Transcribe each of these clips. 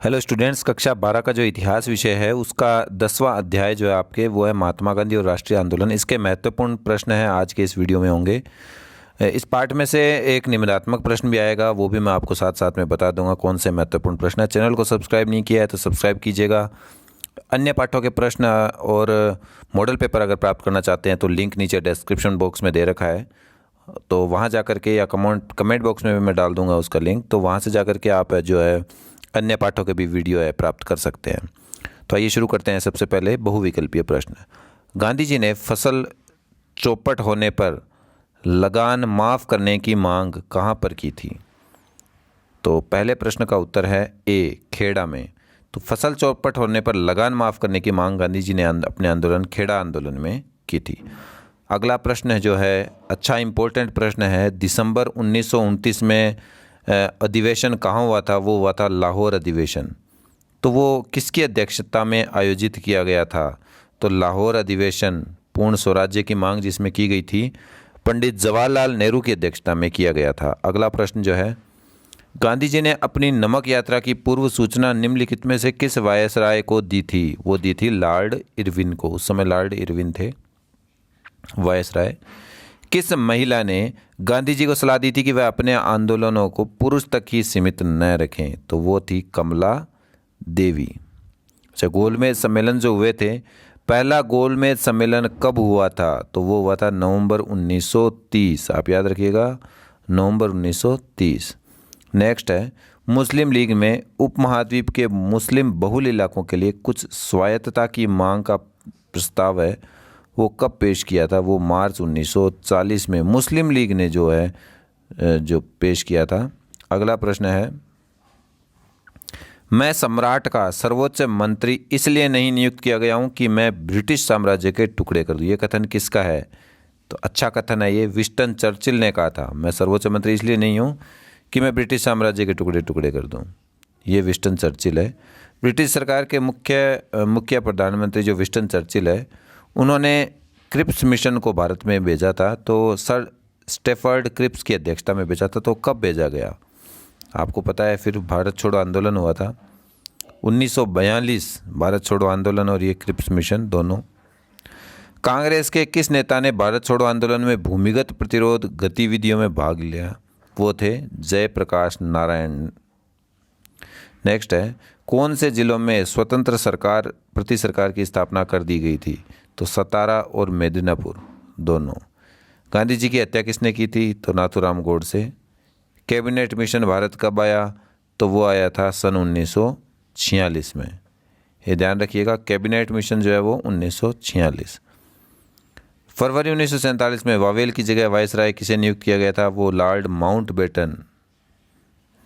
Hello students, कक्षा 12 का जो इतिहास विषय है उसका 10वां अध्याय जो है आपके वो है महात्मा गांधी और राष्ट्रीय आंदोलन। इसके महत्वपूर्ण प्रश्न हैं आज के इस वीडियो में होंगे। इस पार्ट में से एक निबंधात्मक प्रश्न भी आएगा, वो भी मैं आपको साथ साथ में बता दूंगा कौन से महत्वपूर्ण प्रश्न है। चैनल को सब्सक्राइब नहीं किया है तो सब्सक्राइब कीजिएगा। अन्य पाठों के प्रश्न और मॉडल पेपर अगर प्राप्त करना चाहते हैं तो लिंक नीचे डिस्क्रिप्शन बॉक्स में दे रखा है, तो वहाँ जा कर के या कमेंट बॉक्स में भी मैं डाल दूंगा उसका लिंक, तो वहाँ से जा कर के आप जो है अन्य पाठों के भी वीडियो है प्राप्त कर सकते हैं। तो आइए शुरू करते हैं। सबसे पहले बहुविकल्पीय प्रश्न। गांधी जी ने फसल चौपट होने पर लगान माफ़ करने की मांग कहाँ पर की थी? तो पहले प्रश्न का उत्तर है ए, खेड़ा में। तो फसल चौपट होने पर लगान माफ़ करने की मांग गांधी जी ने अपने आंदोलन खेड़ा आंदोलन में की थी। अगला प्रश्न जो है अच्छा इम्पोर्टेंट प्रश्न है, दिसंबर 1929 में अधिवेशन कहाँ हुआ था? वो हुआ था लाहौर अधिवेशन। तो वो किसकी अध्यक्षता में आयोजित किया गया था? तो लाहौर अधिवेशन पूर्ण स्वराज्य की मांग जिसमें की गई थी पंडित जवाहरलाल नेहरू की अध्यक्षता में किया गया था। अगला प्रश्न जो है, गांधी जी ने अपनी नमक यात्रा की पूर्व सूचना निम्नलिखित में से किस वायसराय को दी थी? वो दी थी लॉर्ड इरविन को। उस समय लॉर्ड इरविन थे वायसराय। किस महिला ने गांधी जी को सलाह दी थी कि वह अपने आंदोलनों को पुरुष तक ही सीमित न रखें? तो वो थी कमला देवी। अच्छा, गोलमेज सम्मेलन जो हुए थे, पहला गोलमेज सम्मेलन कब हुआ था? तो वो हुआ था नवंबर 1930। आप याद रखिएगा, नवंबर 1930। नेक्स्ट है, मुस्लिम लीग में उपमहाद्वीप के मुस्लिम बहुल इलाकों के लिए कुछ स्वायत्तता की मांग का प्रस्ताव है, वो कब पेश किया था? वो मार्च 1940 में मुस्लिम लीग ने जो है जो पेश किया था। अगला प्रश्न है, मैं सम्राट का सर्वोच्च मंत्री इसलिए नहीं नियुक्त किया गया हूं कि मैं ब्रिटिश साम्राज्य के टुकड़े कर दूं। ये कथन किसका है? तो अच्छा कथन है ये, विंस्टन चर्चिल ने कहा था, मैं सर्वोच्च मंत्री इसलिए नहीं हूं कि मैं ब्रिटिश साम्राज्य के टुकड़े टुकड़े कर दूं। ये विंस्टन चर्चिल है। ब्रिटिश सरकार के मुख्य प्रधानमंत्री जो विंस्टन चर्चिल है, उन्होंने क्रिप्स मिशन को भारत में भेजा था, तो सर स्टेफर्ड क्रिप्स की अध्यक्षता में भेजा था। तो कब भेजा गया? आपको पता है, फिर भारत छोड़ो आंदोलन हुआ था 1942, भारत छोड़ो आंदोलन और ये क्रिप्स मिशन दोनों। कांग्रेस के किस नेता ने भारत छोड़ो आंदोलन में भूमिगत प्रतिरोध गतिविधियों में भाग लिया? वो थे जयप्रकाश नारायण। नेक्स्ट है, कौन से जिलों में स्वतंत्र सरकार प्रति सरकार की स्थापना कर दी गई थी? तो सतारा और मेदिनीपुर दोनों। गांधी जी की हत्या किसने की थी? तो नाथूराम गोडसे। कैबिनेट मिशन भारत कब आया? तो वो आया था सन 1946 में। ये ध्यान रखिएगा, कैबिनेट मिशन जो है वो 1946। फरवरी 1947 में वावेल की जगह वायसराय किसे नियुक्त किया गया था? वो लॉर्ड माउंटबेटन।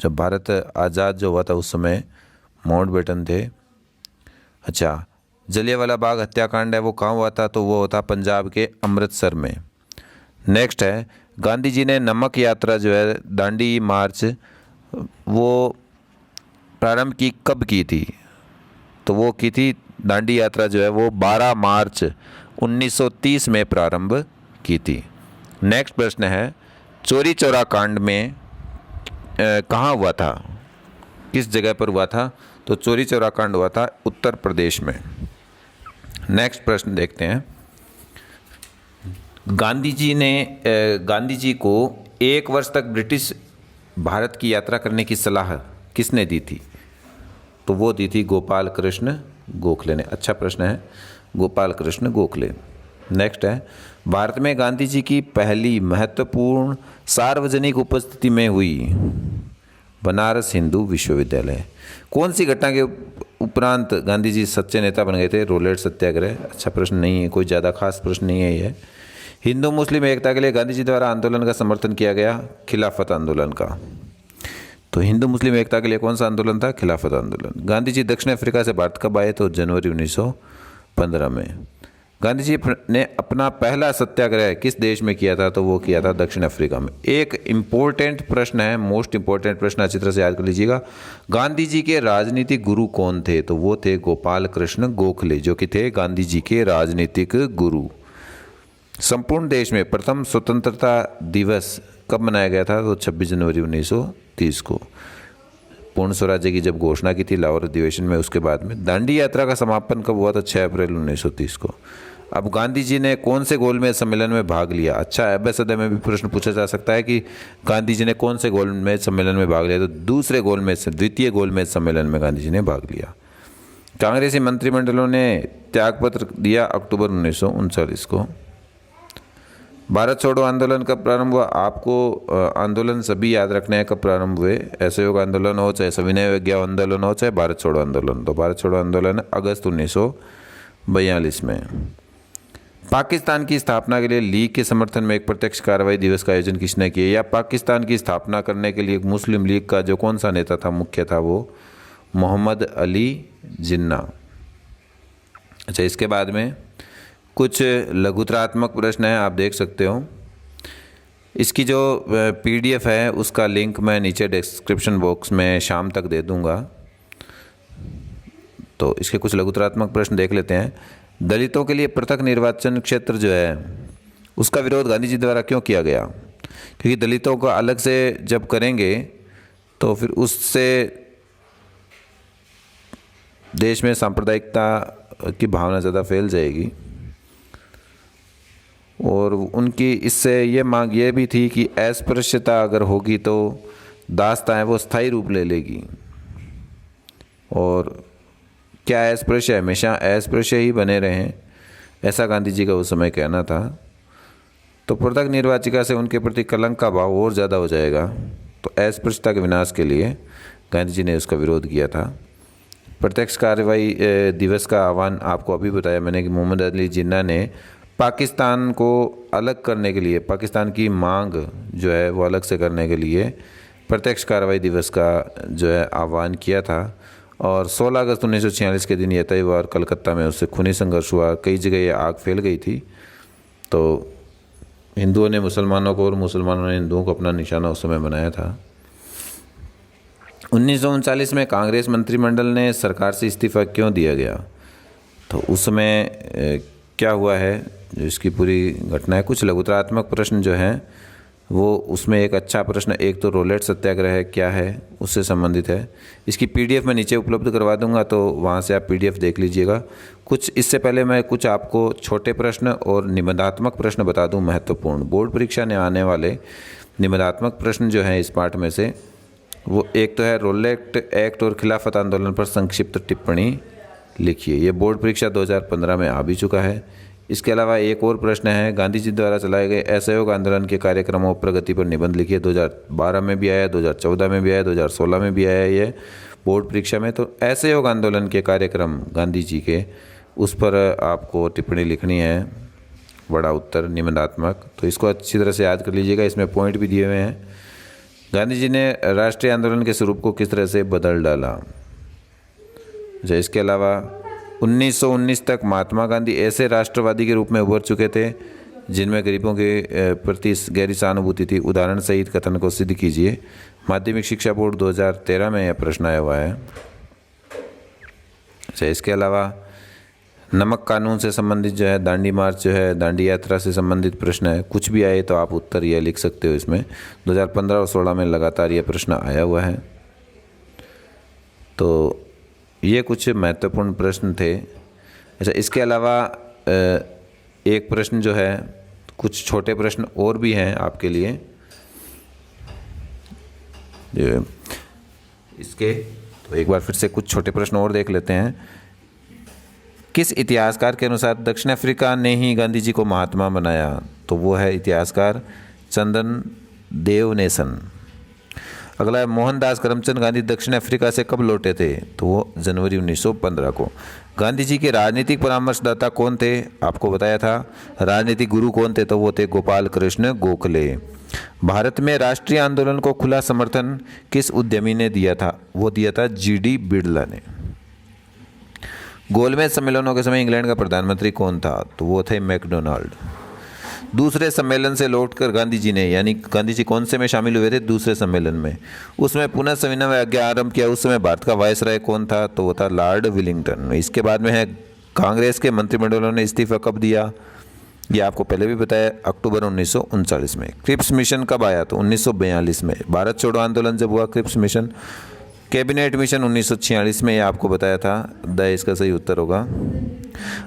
जब भारत आज़ाद जो हुआ था उस समय माउंटबेटन थे। अच्छा, जलियांवाला बाग हत्याकांड है वो कहाँ हुआ था? तो वो होता पंजाब के अमृतसर में। नेक्स्ट है, गांधी जी ने नमक यात्रा जो है दांडी मार्च वो प्रारंभ की कब की थी? तो वो की थी दांडी यात्रा जो है वो 12 मार्च 1930 में प्रारंभ की थी। नेक्स्ट प्रश्न है, चौरी चौरा कांड में कहाँ हुआ था? किस जगह पर हुआ था? तो चौरी चौरा कांड हुआ था उत्तर प्रदेश में। नेक्स्ट प्रश्न देखते हैं, गांधी जी को 1 वर्ष तक ब्रिटिश भारत की यात्रा करने की सलाह किसने दी थी? तो वो दी थी गोपाल कृष्ण गोखले ने। अच्छा प्रश्न है, गोपाल कृष्ण गोखले। नेक्स्ट है, भारत में गांधी जी की पहली महत्वपूर्ण सार्वजनिक उपस्थिति में हुई बनारस हिंदू विश्वविद्यालय। कौन सी घटना के उपरांत गांधी जी सच्चे नेता बन गए थे? रोलेट सत्याग्रह। अच्छा प्रश्न नहीं है, कोई ज़्यादा खास प्रश्न नहीं है ये। हिंदू मुस्लिम एकता के लिए गांधी जी द्वारा आंदोलन का समर्थन किया गया, खिलाफत आंदोलन का। तो हिंदू मुस्लिम एकता के लिए कौन सा आंदोलन था? खिलाफत आंदोलन। गांधी जी दक्षिण अफ्रीका से भारत कब आए? तो जनवरी 1915 में। गांधी जी ने अपना पहला सत्याग्रह किस देश में किया था? तो वो किया था दक्षिण अफ्रीका में। एक इम्पोर्टेंट प्रश्न है, मोस्ट इम्पोर्टेंट प्रश्न, अच्छी तरह से याद कर लीजिएगा। गांधी जी के राजनीतिक गुरु कौन थे? तो वो थे गोपाल कृष्ण गोखले, जो कि थे गांधी जी के राजनीतिक गुरु। संपूर्ण देश में प्रथम स्वतंत्रता दिवस कब मनाया गया था? तो 26 जनवरी 1930 को। पूर्ण स्वराज्य की जब घोषणा की थी लाहौर अधिवेशन में, उसके बाद में दांडी यात्रा का समापन कब हुआ था? 6 अप्रैल 1930 को। अब गांधी जी ने कौन से गोलमेज सम्मेलन में भाग लिया? अच्छा, एमएसएमई में भी प्रश्न पूछा जा सकता है कि गांधी जी ने कौन से गोलमेज सम्मेलन में भाग लिया, तो द्वितीय गोलमेज सम्मेलन में गांधी जी ने भाग लिया। कांग्रेसी मंत्रिमंडलों ने त्यागपत्र दिया अक्टूबर 1939 को। भारत छोड़ो आंदोलन कब प्रारंभ हुआ? आपको आंदोलन सभी याद रखने हैं कब प्रारंभ हुए। असहयोग आंदोलन हो, चाहे सविनय अवज्ञा आंदोलन हो, चाहे भारत छोड़ो आंदोलन। तो भारत छोड़ो आंदोलन अगस्त 1942 में। पाकिस्तान की स्थापना के लिए लीग के समर्थन में एक प्रत्यक्ष कार्रवाई दिवस का आयोजन किसने किया? या पाकिस्तान की स्थापना करने के लिए मुस्लिम लीग का जो कौन सा नेता था, मुख्य था, वो मोहम्मद अली जिन्ना। अच्छा, इसके बाद में कुछ लघुतरात्मक प्रश्न हैं, आप देख सकते हो। इसकी जो पीडीएफ है उसका लिंक मैं नीचे डिस्क्रिप्शन बॉक्स में शाम तक दे दूंगा। तो इसके कुछ लघुतरात्मक प्रश्न देख लेते हैं। दलितों के लिए पृथक निर्वाचन क्षेत्र जो है उसका विरोध गांधी जी द्वारा क्यों किया गया? क्योंकि दलितों को अलग से जब करेंगे तो फिर उससे देश में सांप्रदायिकता की भावना ज़्यादा फैल जाएगी, और उनकी इससे ये मांग ये भी थी कि अस्पृश्यता अगर होगी तो दास्तां है वो स्थायी रूप ले लेगी। और क्या अस्पृश्य हमेशा अस्पृश्य ही बने रहें, ऐसा गांधी जी का उस समय कहना था। तो पृथक निर्वाचिका से उनके प्रति कलंक का भाव और ज़्यादा हो जाएगा। तो अस्पृश्यता के विनाश के लिए गांधी जी ने उसका विरोध किया था। प्रत्यक्ष कार्रवाई दिवस का आह्वान आपको अभी बताया मैंने कि मोहम्मद अली जिन्ना ने पाकिस्तान को अलग करने के लिए, पाकिस्तान की मांग जो है वो अलग से करने के लिए प्रत्यक्ष कार्रवाई दिवस का जो है आह्वान किया था। और 16 अगस्त 1946 के दिन यह तय हुआ और कलकत्ता में उससे खूनी संघर्ष हुआ। कई जगह ये आग फैल गई थी। तो हिंदुओं ने मुसलमानों को और मुसलमानों ने हिंदुओं को अपना निशाना उस समय बनाया था। 1939 में कांग्रेस मंत्रिमंडल ने सरकार से इस्तीफा क्यों दिया गया? तो उस समय क्या हुआ है, जो इसकी पूरी घटना है। कुछ लघुतरात्मक प्रश्न जो हैं वो उसमें एक अच्छा प्रश्न, एक तो रोलेट सत्याग्रह है क्या है, उससे संबंधित है। इसकी पीडीएफ मैं नीचे उपलब्ध करवा दूंगा, तो वहाँ से आप पीडीएफ देख लीजिएगा। कुछ इससे पहले मैं कुछ आपको छोटे प्रश्न और निबंधात्मक प्रश्न बता दूं महत्वपूर्ण। बोर्ड परीक्षा में आने वाले निबंधात्मक प्रश्न जो हैं इस पाठ में से, वो एक तो है रोलेट एक्ट और खिलाफत आंदोलन पर संक्षिप्त टिप्पणी लिखिए। ये बोर्ड परीक्षा 2015 में आ भी चुका है। इसके अलावा एक और प्रश्न है, गांधी जी द्वारा चलाए गए असहयोग आंदोलन के कार्यक्रमों प्रगति पर निबंध लिखिए। 2012 में भी आया, 2014 में भी आया, 2016 में भी आया ये बोर्ड परीक्षा में। तो असहयोग आंदोलन के कार्यक्रम गांधी जी के, उस पर आपको टिप्पणी लिखनी है, बड़ा उत्तर निबंधात्मक। तो इसको अच्छी तरह से याद कर लीजिएगा, इसमें पॉइंट भी दिए हुए हैं। गांधी जी ने राष्ट्रीय आंदोलन के स्वरूप को किस तरह से बदल डाला? इसके अलावा 1919 तक महात्मा गांधी ऐसे राष्ट्रवादी के रूप में उभर चुके थे जिनमें गरीबों के प्रति गहरी सहानुभूति थी। उदाहरण सहित कथन को सिद्ध कीजिए। माध्यमिक शिक्षा बोर्ड 2013 में यह प्रश्न आया हुआ है। अच्छा, इसके अलावा नमक कानून से संबंधित जो है, दांडी मार्च जो है, दांडी यात्रा से संबंधित प्रश्न है। कुछ भी आए तो आप उत्तर यह लिख सकते हो इसमें। 2015 और 16 में लगातार यह प्रश्न आया हुआ है। तो ये कुछ महत्वपूर्ण प्रश्न थे। अच्छा, इसके अलावा एक प्रश्न जो है, कुछ छोटे प्रश्न और भी हैं आपके लिए जो इसके, तो एक बार फिर से कुछ छोटे प्रश्न और देख लेते हैं। किस इतिहासकार के अनुसार दक्षिण अफ्रीका ने ही गांधी जी को महात्मा बनाया? तो वो है इतिहासकार चंदन देवनेसन। अगला है, मोहनदास करमचंद गांधी दक्षिण अफ्रीका से कब लौटे थे? तो वो जनवरी 1915 को। गांधी जी के राजनीतिक परामर्शदाता कौन थे? आपको बताया था। राजनीतिक गुरु कौन थे? तो वो थे गोपाल कृष्ण गोखले। भारत में राष्ट्रीय आंदोलन को खुला समर्थन किस उद्यमी ने दिया था? वो दिया था जीडी बिड़ला ने। गोलमेज सम्मेलनों के समय इंग्लैंड का प्रधानमंत्री कौन था? तो वो थे मैकडोनाल्ड। दूसरे सम्मेलन से लौटकर गांधी जी ने, यानी गांधी जी कौन से में शामिल हुए थे? दूसरे सम्मेलन में। उसमें पुनः सविनय आज्ञा आरंभ किया। उस समय भारत का वायसराय कौन था? तो वो था लॉर्ड विलिंगटन। इसके बाद में है, कांग्रेस के मंत्रिमंडलों ने इस्तीफा कब दिया? ये आपको पहले भी बताया, अक्टूबर 1939 में। क्रिप्स मिशन कब आया? तो 1942 में। भारत छोड़ो आंदोलन जब हुआ, क्रिप्स मिशन कैबिनेट मिशन 1946 में, ये आपको बताया था, इसका सही उत्तर होगा।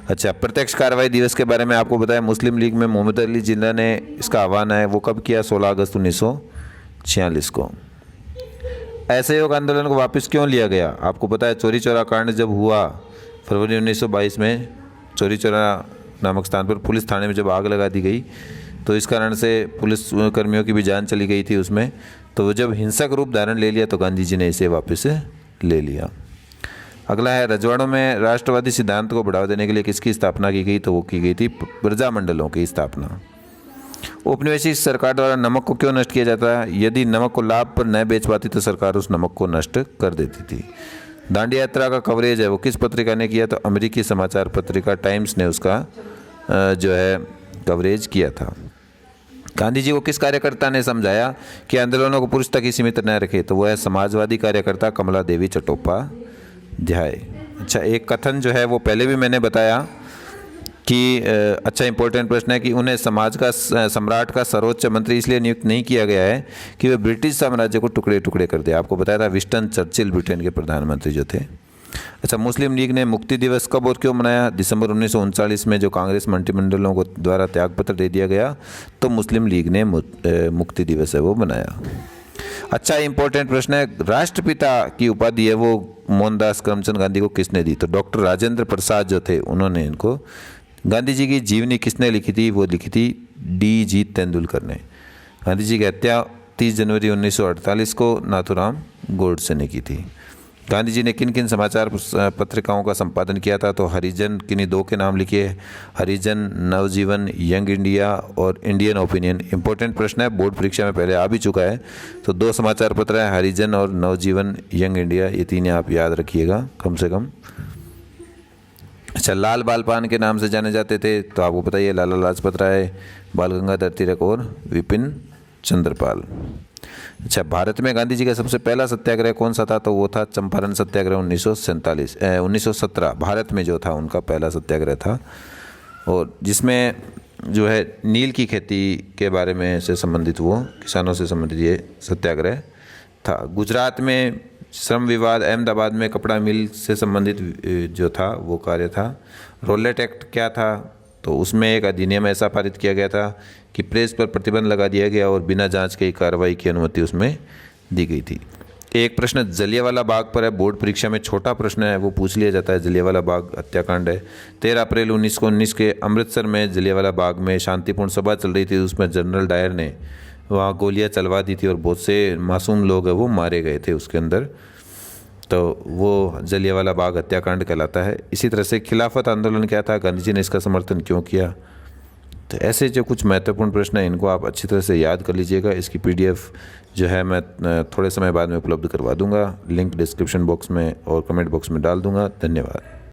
अच्छा, प्रत्यक्ष कार्रवाई दिवस के बारे में आपको बताया, मुस्लिम लीग में मोहम्मद अली जिन्ना ने इसका आह्वान है, वो कब किया? 16 अगस्त 1946 को। असहयोग आंदोलन को वापस क्यों लिया गया? आपको पता है, चौरी चौरा कांड जब हुआ फरवरी 1922 में, चौरी चौरा नामक स्थान पर पुलिस थाने में जब आग लगा दी गई, तो इस कारण से पुलिस कर्मियों की भी जान चली गई थी उसमें। तो जब हिंसक रूप धारण ले लिया तो गांधी जी ने इसे वापस ले लिया। अगला है, रजवाड़ों में राष्ट्रवादी सिद्धांत को बढ़ावा देने के लिए किसकी स्थापना की गई? तो वो की गई थी प्रजामंडलों की स्थापना। औपनिवेशिक सरकार द्वारा नमक को क्यों नष्ट किया जाता है? यदि नमक को लाभ पर न बेच पाती तो सरकार उस नमक को नष्ट कर देती थी। दांडी यात्रा का कवरेज है वो किस पत्रिका ने किया? तो अमेरिकी समाचार पत्रिका टाइम्स ने उसका जो है कवरेज किया था। गांधी जी को किस कार्यकर्ता ने समझाया कि आंदोलनों को पुरुष तक ही सीमित न रखे? तो वह है समाजवादी कार्यकर्ता कमला देवी चट्टोपाध्याय। अच्छा, एक कथन जो है वो पहले भी मैंने बताया कि अच्छा इंपॉर्टेंट प्रश्न है कि उन्हें समाज का सम्राट का सर्वोच्च मंत्री इसलिए नियुक्त नहीं किया गया है कि वे ब्रिटिश साम्राज्य को टुकड़े टुकड़े कर दे। आपको बताया था विंस्टन चर्चिल ब्रिटेन के प्रधानमंत्री जो थे। अच्छा, मुस्लिम लीग ने मुक्ति दिवस कब और क्यों मनाया? दिसंबर 1939 में जो कांग्रेस मंत्रिमंडलों को द्वारा त्यागपत्र दे दिया गया तो मुस्लिम लीग ने मुक्ति दिवस है वो मनाया। अच्छा इंपॉर्टेंट प्रश्न है, राष्ट्रपिता की उपाधि है वो मोहनदास करमचंद गांधी को किसने दी? तो डॉक्टर राजेंद्र प्रसाद जो थे उन्होंने इनको। गांधी जी की जीवनी किसने लिखी थी? वो लिखी थी D.G. तेंदुलकर ने। गांधी जी की हत्या 30 जनवरी 1948 को नाथूराम गोडसे ने की थी। गांधी जी ने किन किन समाचार पत्रिकाओं का संपादन किया था? तो हरिजन, किन्हीं दो के नाम लिखिए, हरिजन, नवजीवन, यंग इंडिया और इंडियन ओपिनियन। इंपॉर्टेंट प्रश्न है, बोर्ड परीक्षा में पहले आ भी चुका है। तो दो समाचार पत्र है, हरिजन और नवजीवन, यंग इंडिया, ये तीनों आप याद रखिएगा कम से कम। अच्छा, लाल बाल पान के नाम से जाने जाते थे तो आपको बताइए, लाला लाजपत राय, बाल गंगाधर तिलक और विपिन चंद्रपाल। अच्छा, भारत में गांधी जी का सबसे पहला सत्याग्रह कौन सा था? तो वो था चंपारण सत्याग्रह 1917 भारत में जो था उनका पहला सत्याग्रह था, और जिसमें जो है नील की खेती के बारे में से संबंधित, वो किसानों से संबंधित ये सत्याग्रह था। गुजरात में श्रम विवाद, अहमदाबाद में कपड़ा मिल से संबंधित जो था वो कार्य था। रोलेट एक्ट क्या था? तो उसमें एक अधिनियम ऐसा पारित किया गया था कि प्रेस पर प्रतिबंध लगा दिया गया और बिना जांच के कार्रवाई की अनुमति उसमें दी गई थी। एक प्रश्न जलियांवाला बाग पर है, बोर्ड परीक्षा में छोटा प्रश्न है वो पूछ लिया जाता है। जलियांवाला बाग हत्याकांड है। 13 अप्रैल 1919 के अमृतसर में जलियांवाला बाग में शांतिपूर्ण सभा चल रही थी, उसमें जनरल डायर ने वहाँ गोलियां चलवा दी थी और बहुत से मासूम लोग हैं वो मारे गए थे उसके अंदर। तो वो जलियांवाला बाग हत्याकांड कहलाता है। इसी तरह से खिलाफत आंदोलन क्या था? गांधी जी ने इसका समर्थन क्यों किया? तो ऐसे जो कुछ महत्वपूर्ण प्रश्न हैं इनको आप अच्छी तरह से याद कर लीजिएगा। इसकी PDF जो है मैं थोड़े समय बाद में उपलब्ध करवा दूंगा, लिंक डिस्क्रिप्शन बॉक्स में और कमेंट बॉक्स में डाल दूंगा। धन्यवाद।